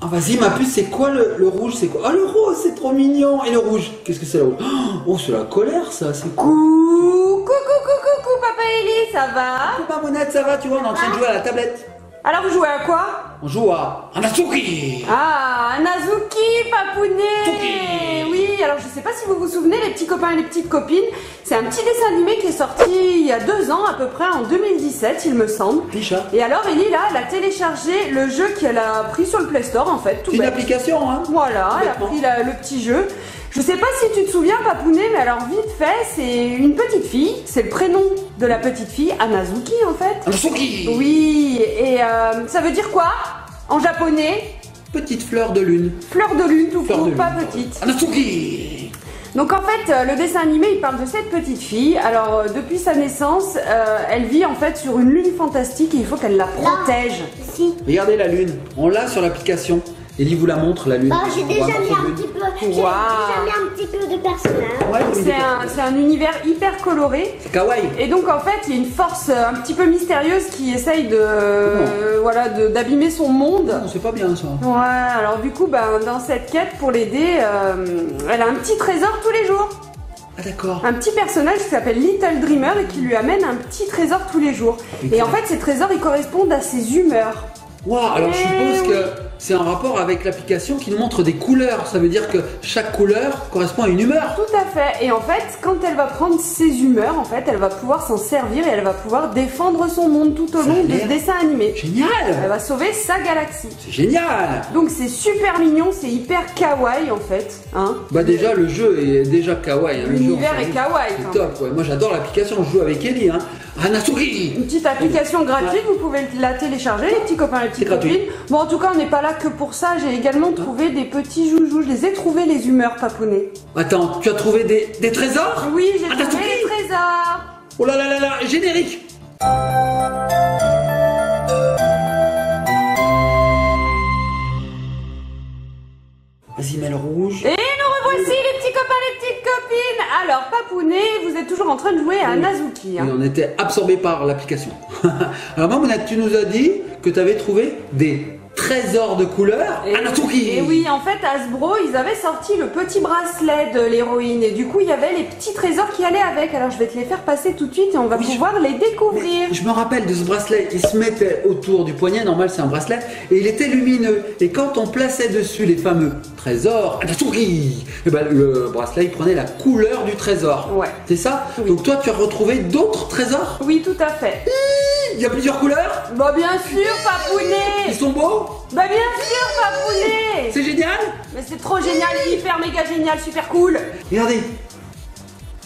Ah, vas-y, ma puce, c'est quoi le rouge? C'est quoi? Ah, le rose, c'est trop mignon. Et le rouge, qu'est-ce que c'est le rouge? Oh, c'est la colère, ça, c'est quoi? Coucou, Papa Eli, ça va? Coucou, Mamounette, ça va? Tu vois, on est en train de jouer à la tablette. Alors vous jouez à quoi? On joue à Anazuki. Ah, Anazuki, Papounet. Tuki. Oui, alors je sais pas si vous vous souvenez, les petits copains et les petites copines, c'est un petit dessin animé qui est sorti il y a 2 ans à peu près, en 2017 il me semble. Déjà. Et alors Ellie là, elle a téléchargé le jeu qu'elle a pris sur le Play Store en fait, tout C'est une bête. application, hein? Voilà, elle a pris le petit jeu. Je sais pas si tu te souviens, Papounet, mais alors vite fait, c'est une petite fille, c'est le prénom de la petite fille, Anazuki en fait. Anazuki. Oui, et ça veut dire quoi en japonais? Petite fleur de lune. Fleur de lune, tout Fleur court, de lune. pas petite. Anazuki. Donc en fait, le dessin animé, il parle de cette petite fille. Alors depuis sa naissance, elle vit en fait sur une lune fantastique et il faut qu'elle la protège. Si. Regardez la lune. On l'a sur l'application. Ellie vous la montre, la lune. Bah, j'ai On déjà voit mis notre un lune. petit peu. J'ai déjà Waouh. mis un petit peu de personnage. Ouais, oui, C'est un univers hyper coloré. c'est kawaii. Et donc en fait, il y a une force un petit peu mystérieuse qui essaye d'abîmer son monde. Non, c'est pas bien ça. Ouais, alors du coup, dans cette quête, pour l'aider, elle a un petit trésor tous les jours. Ah, d'accord. Un petit personnage qui s'appelle Little Dreamer et qui lui amène un petit trésor tous les jours. Et en fait, ces trésors, ils correspondent à ses humeurs. Waouh, alors je Eh suppose que c'est un rapport avec l'application qui nous montre des couleurs. Ça veut dire que chaque couleur correspond à une humeur. Tout à fait. Et en fait, quand elle va prendre ses humeurs, en fait, elle va pouvoir s'en servir et elle va pouvoir défendre son monde tout au Ça long a de ce l'air dessin animé. Elle Génial. va sauver sa galaxie. C'est génial. Donc c'est super mignon, c'est hyper kawaii en fait. Hein. Bah déjà, le jeu est déjà kawaii. Hein. Le jeu, L'univers on s'en est fout. kawaii. C'est quand top, ouais. Moi j'adore l'application, je joue avec Ellie. Hein. Anazuki. Une petite application gratuite, vous pouvez la télécharger, les petits copains et les petites C'est gratuit. copines. Bon, en tout cas, on n'est pas là que pour ça. J'ai également trouvé des petits joujoux. Je les ai trouvés, les humeurs, Papounet. Attends, tu as trouvé des trésors? Oui, j'ai Anazuki. trouvé les trésors. Oh là là là là, générique. Vas-y, mets le rouge. Et nous revoici, les petits copains, les petites copines. Alors, Papounet, vous êtes toujours en train de jouer à Anazuki. Hein. Et on était absorbé par l'application. Alors Mamounette, tu nous as dit que tu avais trouvé des trésors de couleurs Anazuki. Et oui, en fait, Hasbro, ils avaient sorti le petit bracelet de l'héroïne. Et du coup, il y avait les petits trésors qui allaient avec. Alors, je vais te les faire passer tout de suite et on va pouvoir les découvrir. Mais je me rappelle de ce bracelet, il se mettait autour du poignet, normal c'est un bracelet, et il était lumineux. Et quand on plaçait dessus les fameux trésors Anazuki, et ben le bracelet il prenait la couleur du trésor. Ouais. C'est ça? Oui. Donc toi tu as retrouvé d'autres trésors? Oui, tout à fait. Il y a plusieurs couleurs? Bah, bien sûr, Papounet. Ils sont beaux? Bah, bien sûr, Papounet. C'est génial? Mais c'est trop génial, hyper méga génial, super cool. Regardez.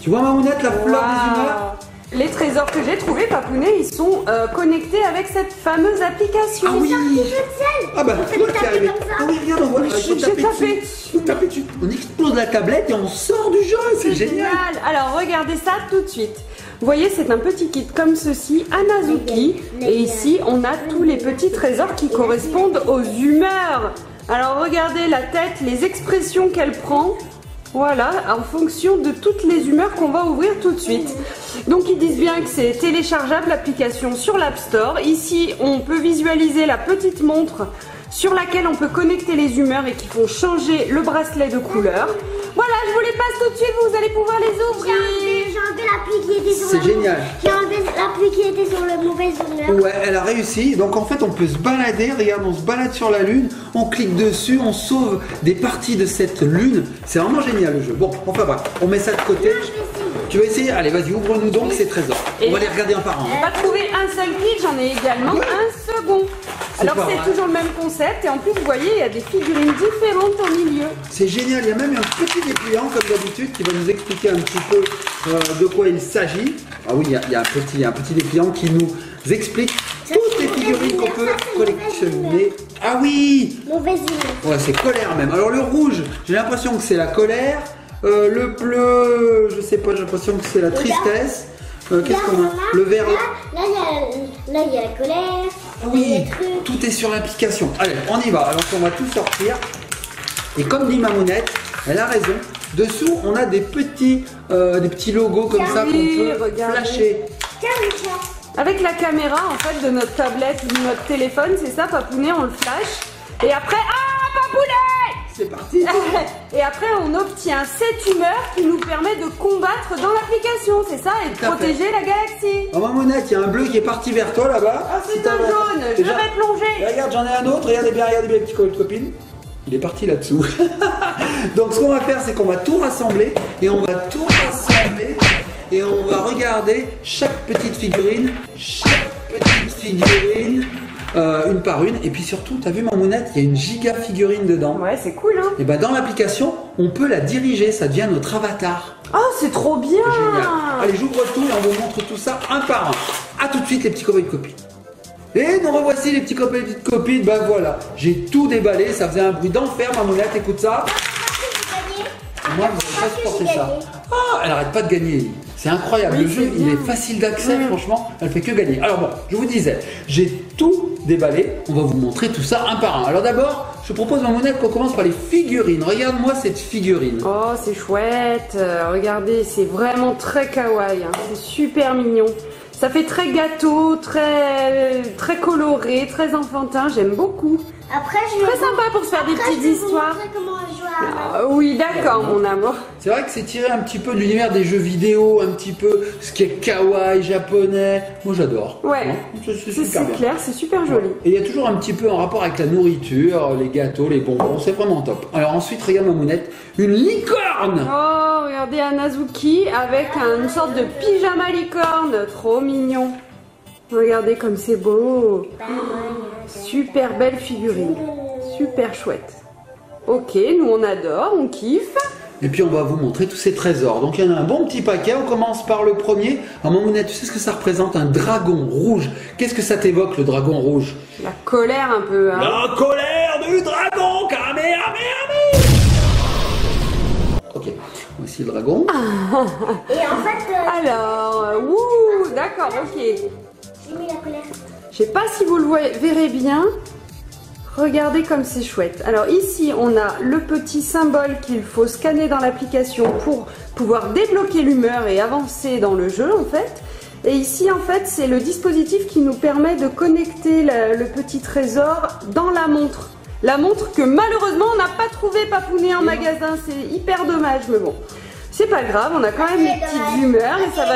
Tu vois Mamounette, la fleur des humeurs? Waouh. Les trésors que j'ai trouvés, Papounet, ils sont connectés avec cette fameuse application. Ah oui. Ah bah On fait toi le qui es taper arrivé. comme ça. Ah oui, regarde, on voit. J'ai tapé. Faut taper dessus. On explose la tablette et on sort du jeu. C'est génial. Alors, regardez ça tout de suite. Vous voyez, c'est un petit kit comme ceci, Anazuki. Et ici, on a tous les petits trésors qui correspondent aux humeurs. Alors, regardez la tête, les expressions qu'elle prend. Voilà, en fonction de toutes les humeurs qu'on va ouvrir tout de suite. Donc, ils disent bien que c'est téléchargeable, l'application sur l'App Store. Ici, on peut visualiser la petite montre sur laquelle on peut connecter les humeurs et qui font changer le bracelet de couleur. Voilà, je vous les passe tout de suite, vous allez pouvoir les ouvrir. J'ai enlevé l'appui qui était sur C'est génial. J'ai enlevé l'appui qui était sur le mauvais humeur. Ouais, elle a réussi. Donc en fait, on peut se balader. Regarde, on se balade sur la lune. On clique dessus, on sauve des parties de cette lune. C'est vraiment génial le jeu. Bon, enfin bref, on met ça de côté. Tu vas essayer? Allez, vas-y, ouvre-nous donc ces trésors. Et On va les regarder un par un. J'ai pas trouvé un seul kit, j'en ai également un second. Alors pas c'est vrai. toujours le même concept et en plus vous voyez il y a des figurines différentes au milieu. C'est génial. Il y a même un petit dépliant comme d'habitude qui va nous expliquer un petit peu de quoi il s'agit. Ah oui, il y a un petit dépliant qui nous explique toutes les figurines qu'on peut collectionner. Ah oui. Mauvaise humeur. Ouais, c'est colère même. Alors le rouge, j'ai l'impression que c'est la colère. Le bleu, je sais pas, j'ai l'impression que c'est la tristesse. Qu'est-ce qu'on a? Le vert. Là, il y a la colère. Ah il y a oui, les trucs. tout est sur l'application. Allez, on y va. Alors on va tout sortir. Et comme dit Mamounette, elle a raison. Dessous, on a des petits logos comme ça qu'on Oui, peut regardez. flasher. Tiens, tiens. Avec la caméra en fait de notre tablette ou de notre téléphone, c'est ça Papounet, on le flash. Et après, ah papounet! C'est parti. Et après, on obtient cette humeur qui nous permet de combattre dans l'application, c'est ça, et de Tout à fait. protéger la galaxie. Oh Mamounette, il y a un bleu qui est parti vers toi là-bas. Ah, c'est Si un t'as- jaune, je Déjà- vais plonger. Regarde, j'en ai un autre, regardez bien les petits copines. Il est parti là-dessous. Donc ce qu'on va faire, c'est qu'on va tout rassembler et on va tout rassembler et on va regarder chaque petite figurine, une par une. Et puis surtout, t'as vu Mamounette, il y a une giga figurine dedans. Ouais, c'est cool, hein. Et ben dans l'application, on peut la diriger, ça devient notre avatar. Oh, c'est trop bien. Génial. Allez, j'ouvre tout et on vous montre tout ça un par un. A tout de suite les petits copains et copines. Et nous revoici les petits copains et petites copines. Ben voilà, j'ai tout déballé, ça faisait un bruit d'enfer, Mamounette, écoute ça. Moi, je n'avais pas supporté ça. Ah, elle arrête pas de gagner. C'est incroyable, Oui, le jeu c'est il bien. est facile d'accès, franchement, elle fait que gagner. Alors bon, je vous disais, j'ai tout déballé, on va vous montrer tout ça un par un. Alors d'abord, je propose Mamounette qu'on commence par les figurines. Regarde-moi cette figurine. Oh, c'est chouette. Regardez, c'est vraiment très kawaii, hein. C'est super mignon. Ça fait très gâteau, très coloré, très enfantin. J'aime beaucoup. Après, je vais Très sympa pour se faire des Après, petites je vais vous histoires. montrer comment on joue à Ah, oui, d'accord, mon amour. C'est vrai que c'est tiré un petit peu de l'univers des jeux vidéo, un petit peu ce qui est kawaii, japonais. Moi j'adore. Ouais. Hein, c'est C'est super bien. clair, c'est super joli. Et il y a toujours un petit peu en rapport avec la nourriture, les gâteaux, les bonbons, c'est vraiment top. Alors ensuite, regarde Mamounette, une licorne. Oh, regardez Anazuki avec une sorte de pyjama licorne. Trop mignon. Regardez comme c'est beau. Super belle figurine. Super chouette. Ok, nous on adore, on kiffe. Et puis on va vous montrer tous ces trésors. Donc il y en a un bon petit paquet, on commence par le premier. Alors Mamounette, tu sais ce que ça représente? Un dragon rouge. Qu'est-ce que ça t'évoque le dragon rouge? La colère un peu, hein. La colère du dragon, Kamehameha. Ok, voici le dragon. Et en fait, Alors, ouh, d'accord, ok. j'ai mis la colère. Je sais pas si vous le verrez bien. Regardez comme c'est chouette. Alors ici, on a le petit symbole qu'il faut scanner dans l'application pour pouvoir débloquer l'humeur et avancer dans le jeu en fait. Et ici, en fait, c'est le dispositif qui nous permet de connecter le petit trésor dans la montre. La montre que malheureusement, on n'a pas trouvé papounet en magasin. C'est hyper dommage, mais bon. C'est pas grave, on a quand même les petites humeurs et ça va...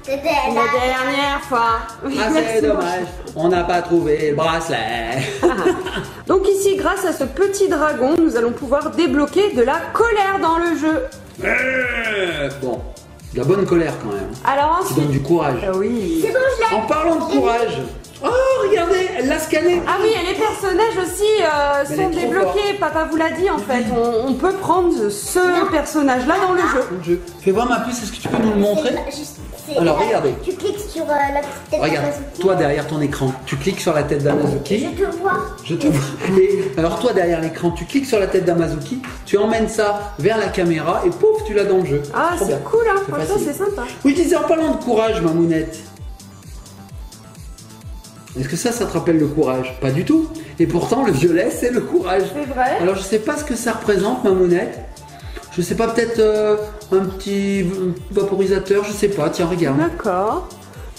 C'était La dernière fois. Oui, Ah merci c'est dommage, on n'a pas trouvé le bracelet. Donc ici, grâce à ce petit dragon, nous allons pouvoir débloquer de la colère dans le jeu. Bon, de la bonne colère quand même. Alors Qui donne ensuite... du courage. Ah oui. C'est bon, je l'ai. En parlant de courage, oh regardez, elle l'a scanné. Ah oui, et les personnages aussi Mais sont elle est trop débloqués. Papa vous l'a dit en fait. On peut prendre ce personnage-là dans le jeu. Mon Dieu. Fais voir ma puce, est-ce que tu peux nous le montrer? Alors, regardez. Tu cliques sur la petite tête Regarde, d'Anazuki. toi derrière ton écran, tu cliques sur la tête d'Anazuki. Je te vois. Je te vois. Et alors toi derrière l'écran, tu cliques sur la tête d'Amazuki, tu emmènes ça vers la caméra et pouf, tu l'as dans le jeu. Ah, Trop bien. c'est cool, hein. C'est Franchement, facile. c'est sympa. Oui, je disais en parlant de courage, Mamounette. Est-ce que ça te rappelle le courage? Pas du tout. Et pourtant, le violet, c'est le courage. C'est vrai. Alors, je sais pas ce que ça représente, Mamounette. Je sais pas, peut-être un petit vaporisateur, je sais pas. Tiens, regarde. D'accord.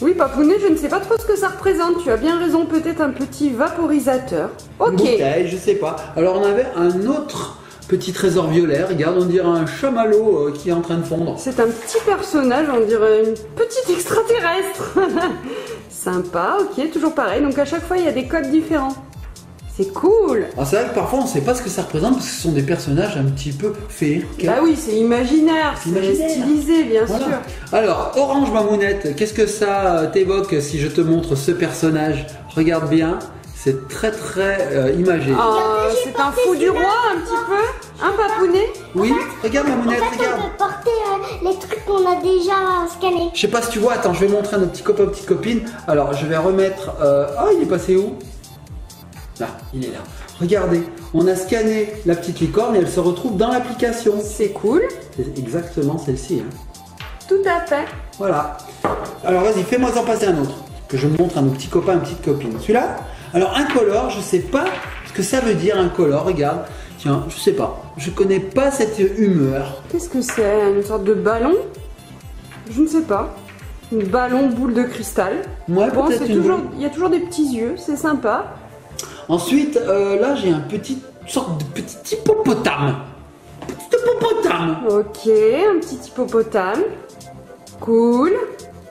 Oui, Papounet, je ne sais pas trop ce que ça représente. Tu as bien raison, peut-être un petit vaporisateur. Une Ok. bouteille, je sais pas. Alors, on avait un autre petit trésor violet. Regarde, on dirait un chamallow qui est en train de fondre. C'est un petit personnage, on dirait une petite extraterrestre. Sympa, ok, toujours pareil. Donc à chaque fois, il y a des codes différents. C'est cool. Alors, c'est vrai que parfois, on sait pas ce que ça représente parce que ce sont des personnages un petit peu féeriques. Bah oui, c'est imaginaire, c'est Imaginaire. stylisé, bien Voilà. sûr. Alors, Orange Mamounette, qu'est-ce que ça t'évoque si je te montre ce personnage? Regarde bien, c'est très imagé. Oh, Regardez, j'ai c'est un porté fou du celui-là. roi, un petit peu. Un Papounet. Oui, regarde En Mamounette, fait, regarde. on peut porter les trucs qu'on a déjà scannés. Je sais pas si tu vois, attends, je vais montrer à nos petits copains, petites copines. Alors, je vais remettre... Ah, il est passé où? Là, il est là. Regardez, on a scanné la petite licorne et elle se retrouve dans l'application. C'est cool. C'est exactement celle-ci. Hein. Tout à fait. Voilà. Alors vas-y, fais-moi en passer un autre. Que je montre à nos petits copains et petites copines. Celui-là, alors incolore, je sais pas ce que ça veut dire incolore, regarde. Tiens, je sais pas. Je connais pas cette humeur. Qu'est-ce que c'est? Une sorte de ballon? Je ne sais pas. Une ballon boule de cristal. Moi, Bon, peut-être c'est une... toujours, il y a toujours des petits yeux, c'est sympa. Ensuite, là, j'ai un sorte de petit hippopotame. Petit hippopotame. Ok, un petit hippopotame. Cool.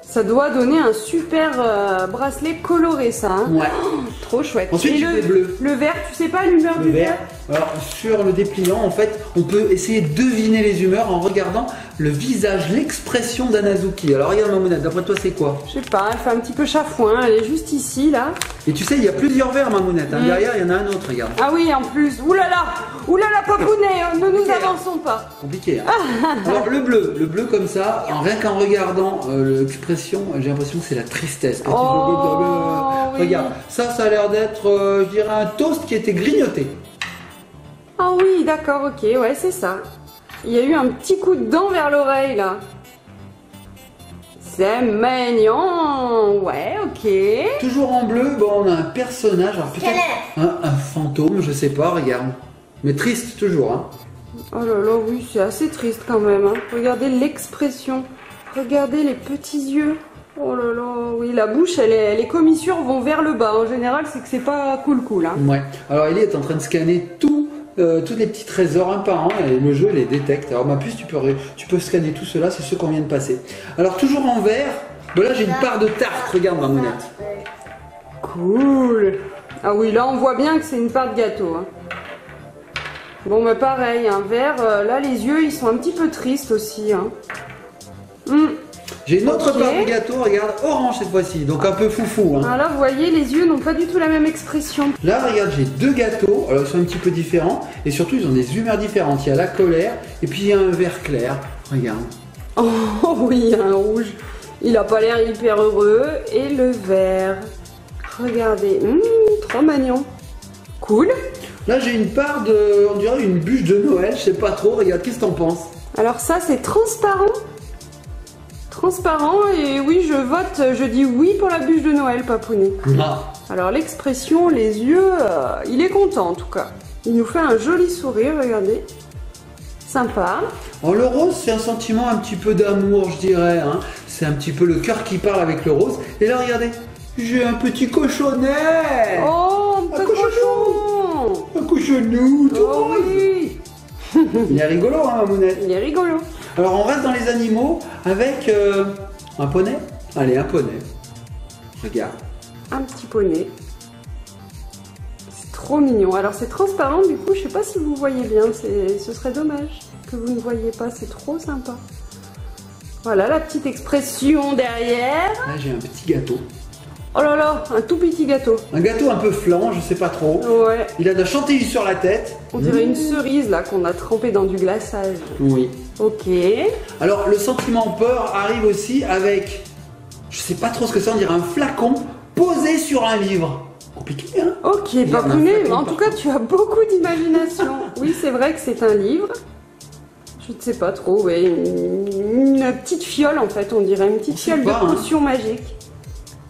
Ça doit donner un super bracelet coloré, ça. Hein. Ouais. Oh, trop chouette. Ensuite, Et j'ai des bleus. le vert, tu sais pas l'humeur Le du vert. vert? Alors, sur le dépliant, en fait, on peut essayer de deviner les humeurs en regardant le visage, l'expression d'Anazuki. Alors, regarde Mamounette, d'après toi, c'est quoi? Je sais pas, elle fait un petit peu chafouin, elle est juste ici, là. Et tu sais, il y a plusieurs verres, Mamounette. Hein. Derrière, il y en a un autre, regarde. Ah oui, en plus. Oulala, papounet, ne nous avançons pas. Compliqué. Hein. Alors, le bleu comme ça, rien qu'en regardant l'expression, j'ai l'impression que c'est la tristesse. Oh, oui. Regarde, ça a l'air d'être, je dirais, un toast qui a été grignoté. Ah oui, d'accord, ok, ouais, c'est ça. Il y a eu un petit coup de dent vers l'oreille, là. C'est mignon. Ouais, ok. Toujours en bleu, bon, on a un personnage, alors peut-être un fantôme, je sais pas, regarde. Mais triste toujours, hein. Oh là là, oui, c'est assez triste quand même. Hein. Regardez l'expression. Regardez les petits yeux. Oh là là, oui, la bouche, les commissures vont vers le bas. En général, c'est que c'est pas cool, hein. Ouais. Alors, Ellie est en train de scanner tous les petits trésors un par un et le jeu les détecte. Alors, ma puce, tu peux scanner tout cela, c'est ceux qu'on vient de passer. Alors, toujours en vert, ben là, j'ai une part de tarte. Regarde, Mamounette. Cool. Ah oui, là, on voit bien que c'est une part de gâteau. Hein. Bon, mais pareil, un vert, là, les yeux, ils sont un petit peu tristes aussi. Hein. J'ai une autre part de gâteau, regarde, orange cette fois-ci, donc un peu foufou. Hein. Alors là, vous voyez, les yeux n'ont pas du tout la même expression. Là, regarde, j'ai deux gâteaux, alors ils sont un petit peu différents, et surtout, ils ont des humeurs différentes. Il y a la colère, et puis il y a un vert clair. Regarde. Oh oui, un rouge. Il a pas l'air hyper heureux. Et le vert. Regardez, trop mignon. Cool. Là, j'ai une part de, on dirait une bûche de Noël, je sais pas trop, regarde, qu'est-ce que t'en penses? Alors ça, c'est transparent. Transparent, et oui, je dis oui pour la bûche de Noël, Papounet. Ah. Alors l'expression, les yeux, il est content en tout cas. Il nous fait un joli sourire, regardez. Sympa. Alors, le rose, c'est un sentiment un petit peu d'amour, je dirais. Hein. C'est un petit peu le cœur qui parle avec le rose. Et là, regardez, j'ai un petit cochonnet. Oh, un petit cochon. Un cochonou, tout rose. Oui. Il est rigolo, hein, Mamounette. Il est rigolo. Alors, on reste dans les animaux avec un poney. Allez, un poney. Regarde. Un petit poney. C'est trop mignon. Alors, c'est transparent, du coup, je sais pas si vous voyez bien. Ce serait dommage que vous ne voyez pas. C'est trop sympa. Voilà la petite expression derrière. Là, j'ai un petit gâteau. Oh là là, un tout petit gâteau. Un gâteau un peu flan, je sais pas trop. Ouais. Il a de la chantilly sur la tête. On dirait une cerise là qu'on a trempée dans du glaçage. Oui. Ok. Alors le sentiment peur arrive aussi avec, je sais pas trop ce que c'est, on dirait un flacon posé sur un livre. Compliqué, hein? Ok, Il y a un Papounet, flacon en tout cas tu as beaucoup d'imagination. Oui, c'est vrai que c'est un livre. Je ne sais pas trop, ouais. Une petite fiole en fait, on dirait une petite fiole de potion magique.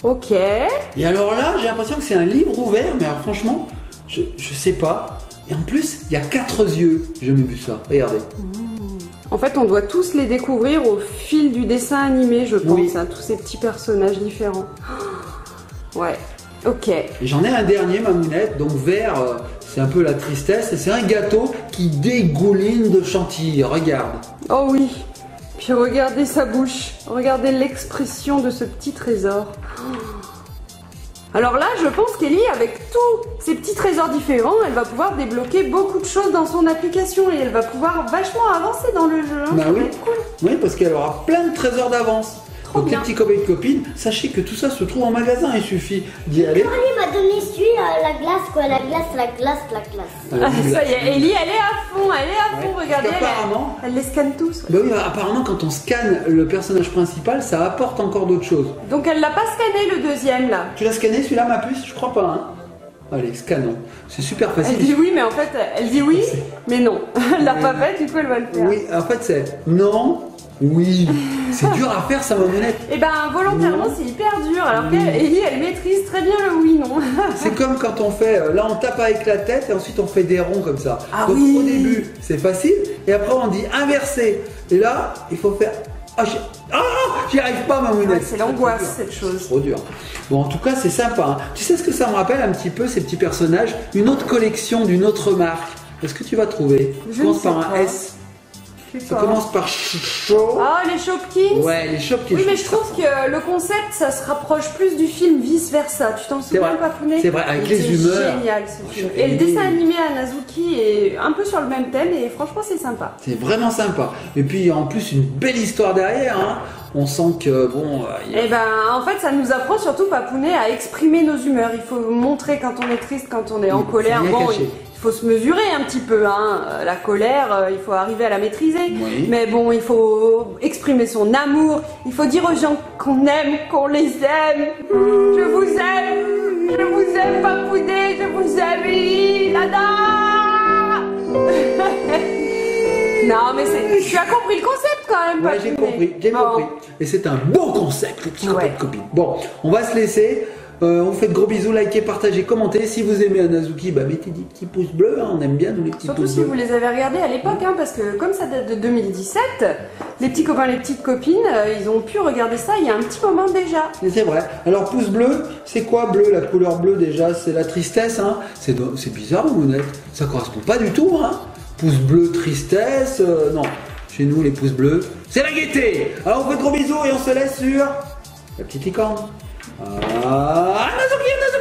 Ok. Et alors là, j'ai l'impression que c'est un livre ouvert, mais alors, franchement, je sais pas. Et en plus, il y a 4 yeux. J'ai jamais vu ça. Regardez. En fait, on doit tous les découvrir au fil du dessin animé, je pense, Oui. hein, tous ces petits personnages différents. Ouais, ok. Et j'en ai un dernier, Mamounette, donc vert, c'est un peu la tristesse. Et c'est un gâteau qui dégouline de chantilly. Regarde. Oh oui. Puis regardez sa bouche, regardez l'expression de ce petit trésor. Alors là, je pense qu'Ellie, avec tous ces petits trésors différents, elle va pouvoir débloquer beaucoup de choses dans son application et elle va pouvoir vachement avancer dans le jeu. Hein. Bah Ça oui. va être cool. Oui, parce qu'elle aura plein de trésors d'avance. Trop Donc bien. les petits copains et copines, sachez que tout ça se trouve en magasin, il suffit d'y aller. Quand il m'a donné celui, la glace, quoi, la glace. Ah, ça y est, Ellie, elle est à fond, regardez, Apparemment, elle les scanne tous. bah oui, apparemment quand on scanne le personnage principal, ça apporte encore d'autres choses. Donc elle l'a pas scanné le deuxième là. Tu l'as scanné celui-là, ma puce? Je crois pas, hein. Allez, scannons. C'est super facile. Elle dit oui, mais en fait, elle dit oui, mais non. Elle l'a pas fait, du coup elle va le faire. Oui, en fait c'est non, oui. C'est dur à faire, ça, Mamounette. Et ben volontairement c'est hyper dur, alors qu'Ellie elle maîtrise très bien le oui non. C'est comme quand on fait, là on tape avec la tête et ensuite on fait des ronds comme ça. Ah Donc oui. au début c'est facile et après on dit inverser. Et là il faut faire, J'y arrive pas, ma mounette. C'est l'angoisse, cette chose. Trop dur. Bon, en tout cas, c'est sympa. Hein. Tu sais ce que ça me rappelle un petit peu, ces petits personnages? Une autre collection d'une autre marque. Est-ce que tu vas trouver? Ça commence par un S. Ça commence par chaud. Ah, les Shopkins. Ouais, les Shopkins. Oui, mais je trouve que le concept, ça se rapproche plus du film Vice Versa. Tu t'en souviens, Papounet? C'est vrai, avec les humeurs. C'est génial ce film. Et le dessin animé Anazuki est un peu sur le même thème et franchement, c'est sympa. C'est vraiment sympa. Et puis en plus, une belle histoire derrière. Hein. On sent que bon. Eh ben, en fait, ça nous apprend surtout, Papounet, à exprimer nos humeurs. Il faut montrer quand on est triste, quand on est en colère. Bon, il faut se mesurer un petit peu, hein. La colère, il faut arriver à la maîtriser. Oui. Mais bon, il faut exprimer son amour. Il faut dire aux gens qu'on aime, qu'on les aime. Je vous aime, Papounet, je vous aime, Lada. Non, mais tu as compris le concept quand même, Ouais, j'ai compris. Et c'est un beau concept, les petits copains de copines. Bon, on va se laisser. On vous fait de gros bisous, likez, partagez, commentez. Si vous aimez Anazuki, bah mettez des petits pouces bleus, hein, on aime bien nous les petits surtout pouces si bleus. vous les avez regardés à l'époque, hein, parce que comme ça date de 2017, les petits copains, les petites copines, ils ont pu regarder ça il y a un petit moment déjà. C'est vrai. Alors pouce bleu, c'est quoi bleu? La couleur bleue déjà, c'est la tristesse. Hein. C'est bizarre, Mounette. Ça correspond pas du tout. Hein. Pouce bleu, tristesse. Non, chez nous les pouces bleus, c'est la gaieté. Alors on vous fait de gros bisous et on se laisse sur la petite licorne. Anazuki, Anazuki.